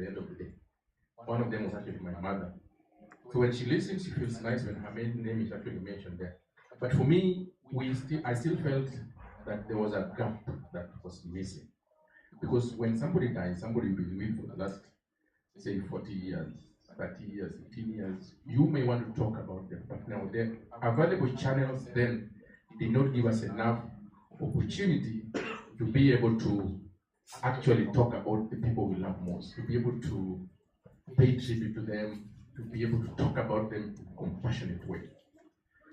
the end of the day. One of them was actually my mother. So when she listens, she feels nice when her main name is actually mentioned there. But for me, I still felt that there was a gap that was missing. Because when somebody dies, somebody you've been with for the last, say, 40 years, 30 years, 15 years, you may want to talk about them. But now the available channels then did not give us enough opportunity to be able to actually talk about the people we love most, to be able to pay tribute to them, to be able to talk about them in a compassionate way.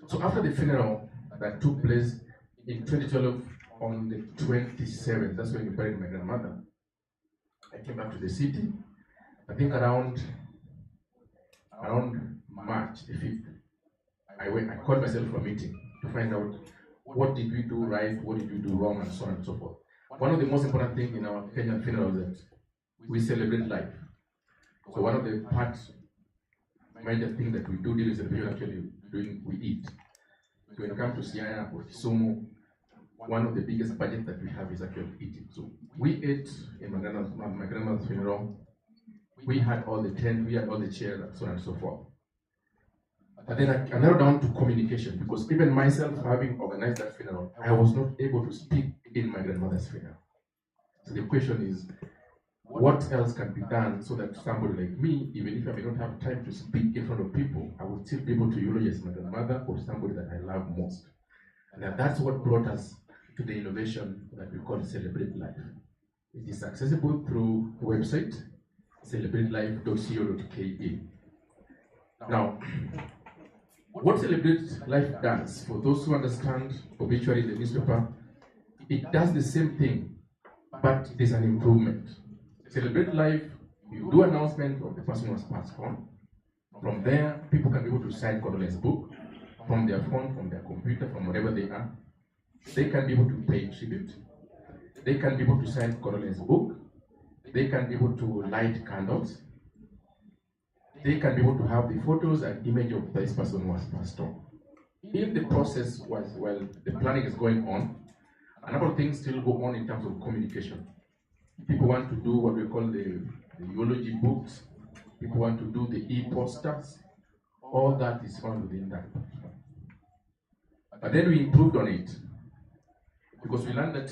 So after the funeral that took place in 2012 on the 27th, that's when we buried my grandmother, I came back to the city. I think around March the 5th, I called myself for a meeting to find out what did we do right, what did we do wrong, and so on and so forth. One of the most important things in our Kenyan funeral is that we celebrate life. So one of the major things that we do during celebration actually we eat. So when it comes to Siaya or Kisumu, one of the biggest budgets that we have is actually eating. So we ate in my grandmother's funeral. We had all the tent, we had all the chairs, and so on and so forth. But then I narrowed down to communication, because even myself, having organized that funeral, I was not able to speak in my grandmother's funeral. So the question is, what else can be done so that somebody like me, even if I may not have time to speak in front of people, I would still be able to eulogize my grandmother or somebody that I love most. And that's what brought us to the innovation that we call Celebrate Life. It is accessible through the website, celebratelife.co.ke. Now, what Celebrate Life does, for those who understand obituary in the newspaper, it does the same thing, but there's an improvement. Celebrate Life, you do announcement of the person who has passed on. From there, people can be able to sign condolence book from their phone, from their computer, from wherever they are. They can be able to pay tribute. They can be able to sign condolence book. They can be able to light candles. They can be able to have the photos and image of this person who has passed on. In the process, while the planning is going on, a number of things still go on in terms of communication. People want to do what we call the eulogy books. People want to do the e-posters. All that is found within that. But then we improved on it, because we learned that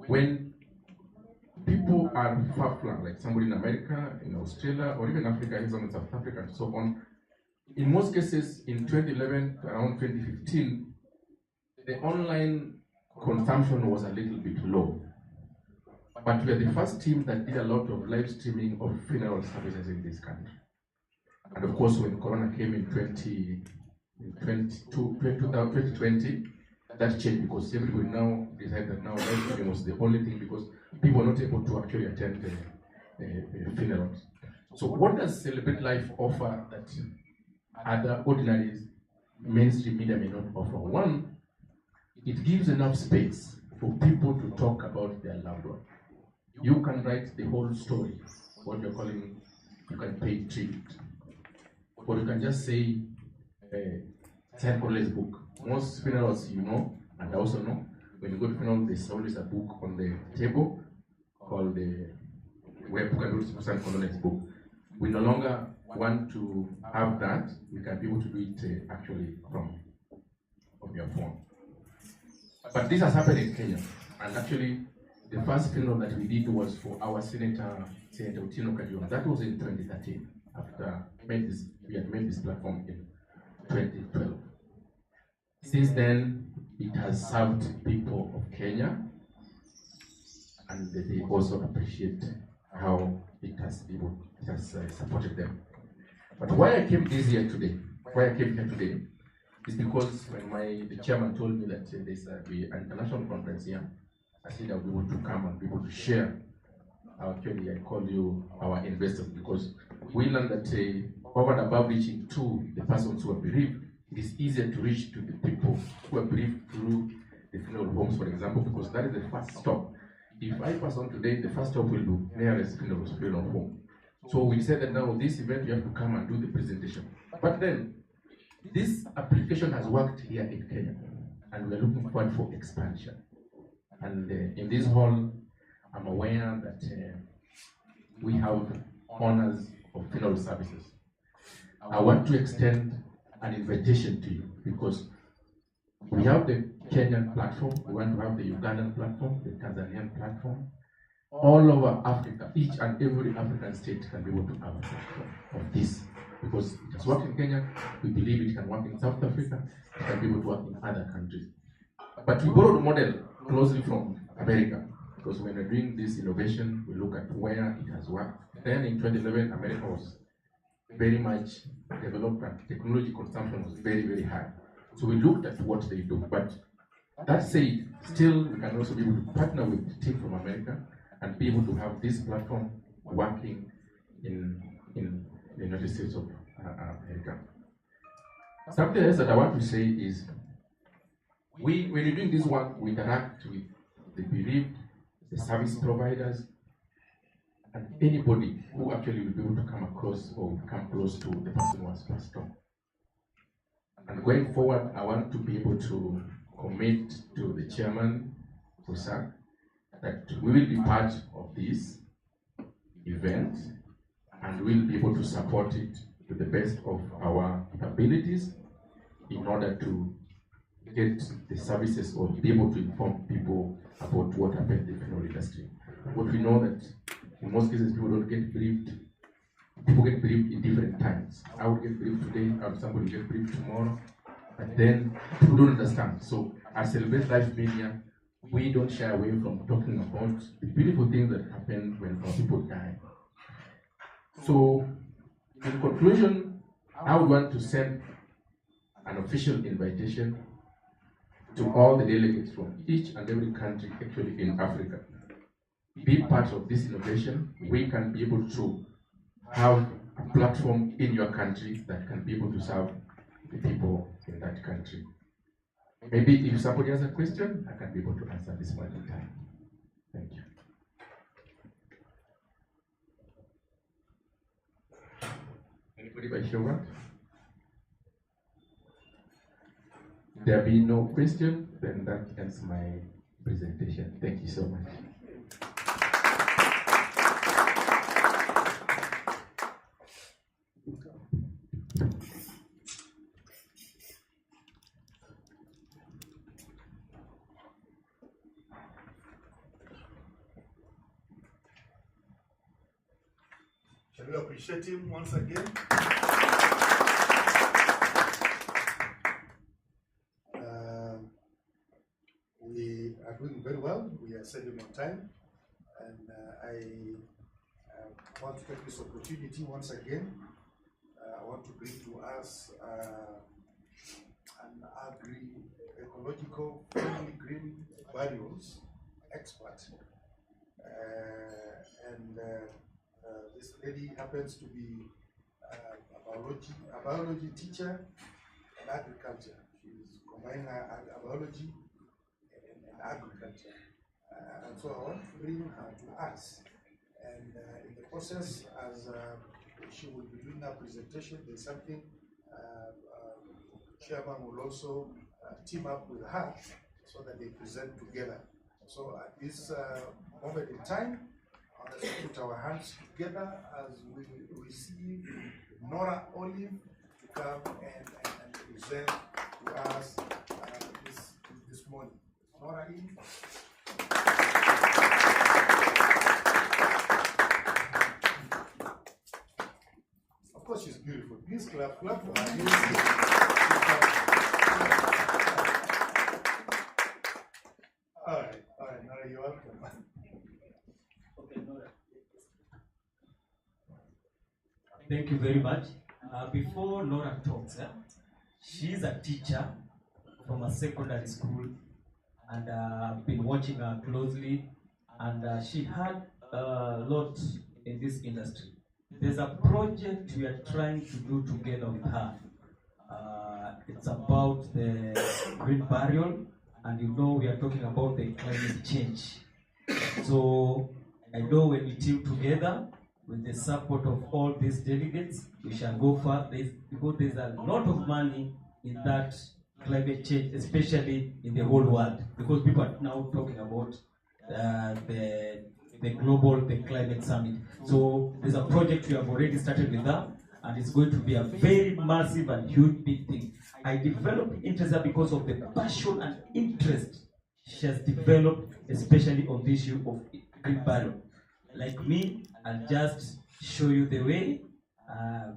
when people are far-flung, like somebody in America, in Australia, or even Africa, in South Africa, and so on, in most cases, in 2011, around 2015, the online consumption was a little bit low. But we are the first team that did a lot of live streaming of funeral services in this country. And of course, when Corona came in 2020, that changed, because everybody now decided that now live streaming was the only thing, because people were not able to actually attend funerals. So what does Celebrate Life offer that other ordinary mainstream media may not offer? One, it gives enough space for people to talk about their loved one. You can write the whole story, what you're calling, you can pay tribute. Or you can just say, sign condolence book. Most funerals, you know, and I also know, when you go to funeral, there's always a book on the table called where you can do sign condolence book. We no longer want to have that. We can be able to do it actually from your phone. But this has happened in Kenya, and actually, the first funeral that we did was for our Senator Utino Kajuna. That was in 2013, after we had made this platform in 2012. Since then, it has served people of Kenya, and they also appreciate how it has supported them. But why I came here today is because when the chairman told me that there's an international conference here, I said I'll be able to come and be able to share. Actually, I call you our investors, because we learned that over and above reaching to the persons who are bereaved, it is easier to reach to the people who are bereaved through the funeral homes, for example, because that is the first stop. If I pass on today, the first stop will be nearest funeral home. So we said that now this event you have to come and do the presentation. But then, this application has worked here in Kenya, and we are looking forward for expansion. And in this hall, I'm aware that we have owners of funeral services. I want to extend an invitation to you because we have the Kenyan platform, we want to have the Ugandan platform, the Tanzanian platform. All over Africa, each and every African state can be able to have a platform of this. Because it has worked in Kenya, we believe it can work in South Africa, it can be able to work in other countries. But we borrowed a model closely from America, because when we're doing this innovation, we look at where it has worked. Then in 2011, America was very much developed and technology consumption was very, very high. So we looked at what they do. But that said, still we can also be able to partner with the team from America and be able to have this platform working in the United States of America. Something else that I want to say is, when you're doing this work, we interact with the bereaved, the service providers, and anybody who actually will be able to come across or come close to the person who has passed on. And going forward, I want to be able to commit to the chairman, Fusak, that we will be part of this event and we'll be able to support it to the best of our abilities in order to get the services or be able to inform people about what happened in the funeral industry. But we know that in most cases people don't get briefed. People get briefed in different times. I would get briefed today, somebody will get briefed tomorrow, and then people don't understand. So as Celebrate Life Media, we don't shy away from talking about the beautiful things that happen when our people die. So in conclusion, I would want to send an official invitation to all the delegates from each and every country actually in Africa. Be part of this innovation. We can be able to have a platform in your country that can be able to serve the people in that country. Maybe if somebody has a question, I can be able to answer this point in time. Thank you. Anybody by show up? If there be no question, then that ends my presentation. Thank you so much. Shall we appreciate him once again? We are doing very well. We are saving on time. And I want to take this opportunity once again. I want to bring to us an agri-ecological friendly green burials expert. This lady happens to be a biology teacher and agriculture. She's combining biology and agriculture. And so I want to bring her to us. And in the process, as she will be doing her presentation, there's something chairman will also team up with her so that they present together. So at this moment in time, let's put our hands together as we receive Nora Olive to come and present to us this morning. Nora in. Of course, she's beautiful. Please clap for her. All right, Nora, you're welcome. Thank you very much. Before Nora talks, she's a teacher from a secondary school, and I've been watching her closely, and she had a lot in this industry. There's a project we are trying to do together with her. It's about the green burial, and you know we are talking about the climate change. So I know when we team together, with the support of all these delegates, we shall go far, because there's a lot of money in that climate change, especially in the whole world, because people are now talking about the the climate summit. So there's a project we have already started with them, and it's going to be a very massive and huge big thing. I developed interest there because of the passion and interest she has developed, especially on the issue of green burial. Like me, I'll just show you the way,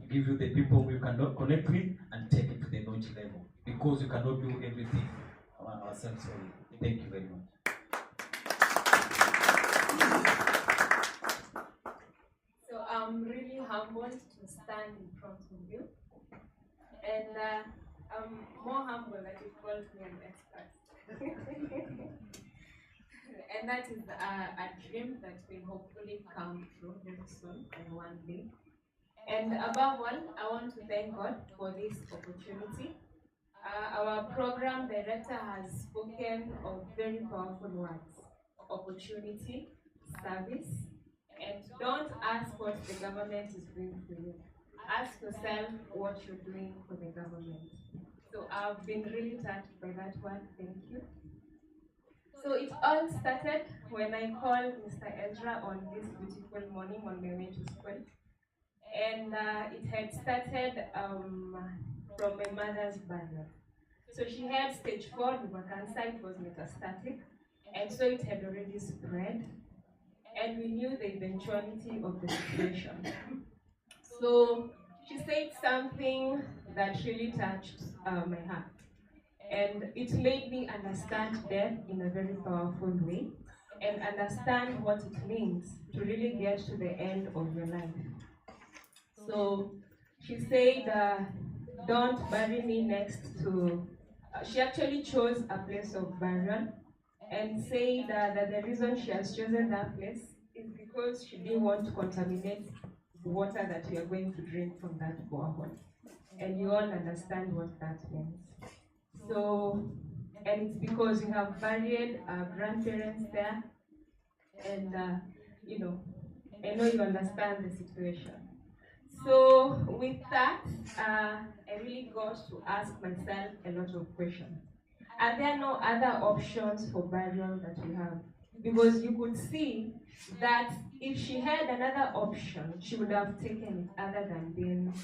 give you the people we cannot connect with, and take it to the knowledge level. Because you cannot do everything ourselves. Thank you very much. So I'm really humbled to stand in front of you, and I'm more humble that you called me an expert. And that is a dream that will hopefully come true very soon and one day. And above all, I want to thank God for this opportunity. Our program director has spoken of very powerful words: opportunity, service, and don't ask what the government is doing for you. Ask yourself what you're doing for the government. So I've been really touched by that word. Thank you. So it all started when I called Mr. Ezra on this beautiful morning on my way to school. And it had started from my mother's burial. So she had stage 4 liver cancer, it was metastatic, and so it had already spread, and we knew the eventuality of the situation. So she said something that really touched my heart, and it made me understand death in a very powerful way, and understand what it means to really get to the end of your life. So she said, don't bury me next to, she actually chose a place of burial, and said that the reason she has chosen that place is because she didn't want to contaminate the water that we are going to drink from that borehole. And you all understand what that means. So, and it's because we have buried our grandparents there, and you know, I know you understand the situation. So with that, I really got to ask myself a lot of questions. Are there no other options for burial that we have? Because you could see that if she had another option, she would have taken it other than being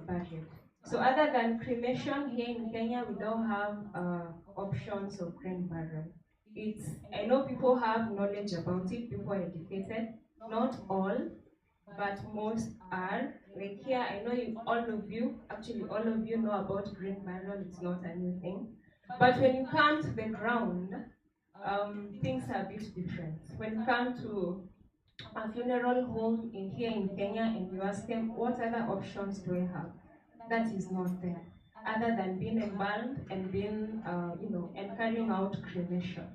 buried. So other than cremation, here in Kenya, we don't have options of green burial. I know people have knowledge about it, people are educated, not all, but most are. Like here, I know all of you know about green burial, it's not a new thing. But when you come to the ground, things are a bit different. When you come to a funeral home here in Kenya and you ask them, what other options do I have? That is not there, other than being embalmed and being, and carrying out cremation.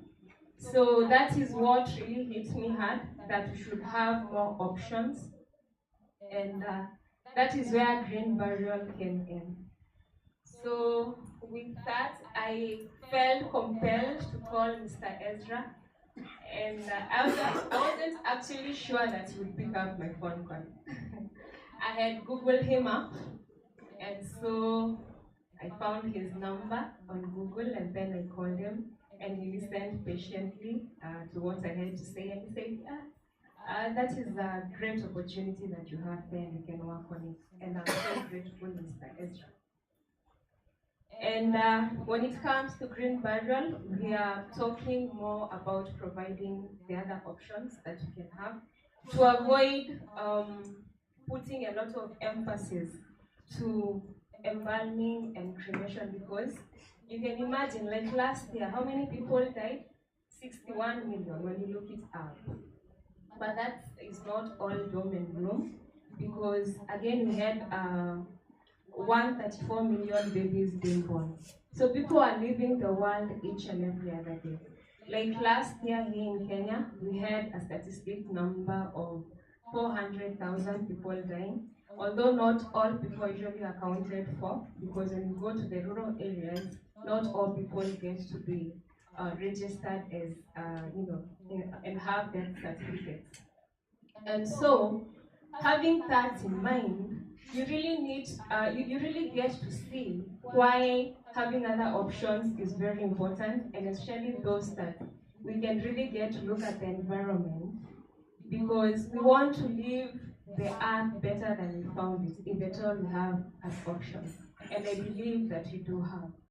So that is what really hit me hard, that we should have more options. And that is where green burial came in. So with that, I felt compelled to call Mr. Ezra, and I wasn't actually sure that he would pick up my phone call. I had Googled him up, and so I found his number on Google, and then I called him, and he listened patiently to what I had to say, and he said, that is a great opportunity that you have there, and you can work on it. And I'm so grateful, Mr. Ezra. And when it comes to green burial, we are talking more about providing the other options that you can have to avoid putting a lot of emphasis to embalming and cremation, because you can imagine, like last year, how many people died? 61 million when you look it up. But that is not all doom and gloom, because again we had 134 million babies being born. So people are leaving the world each and every other day. Like last year here in Kenya, we had a statistic number of 400,000 people dying, although not all people usually accounted for, because when you go to the rural areas, not all people get to be registered as, and have death certificates. And so, having that in mind, you really need, you really get to see why having other options is very important, and especially those that we can really get to look at the environment because we want to leave the earth better than we found it, if at all we have an option. And I believe that we do have.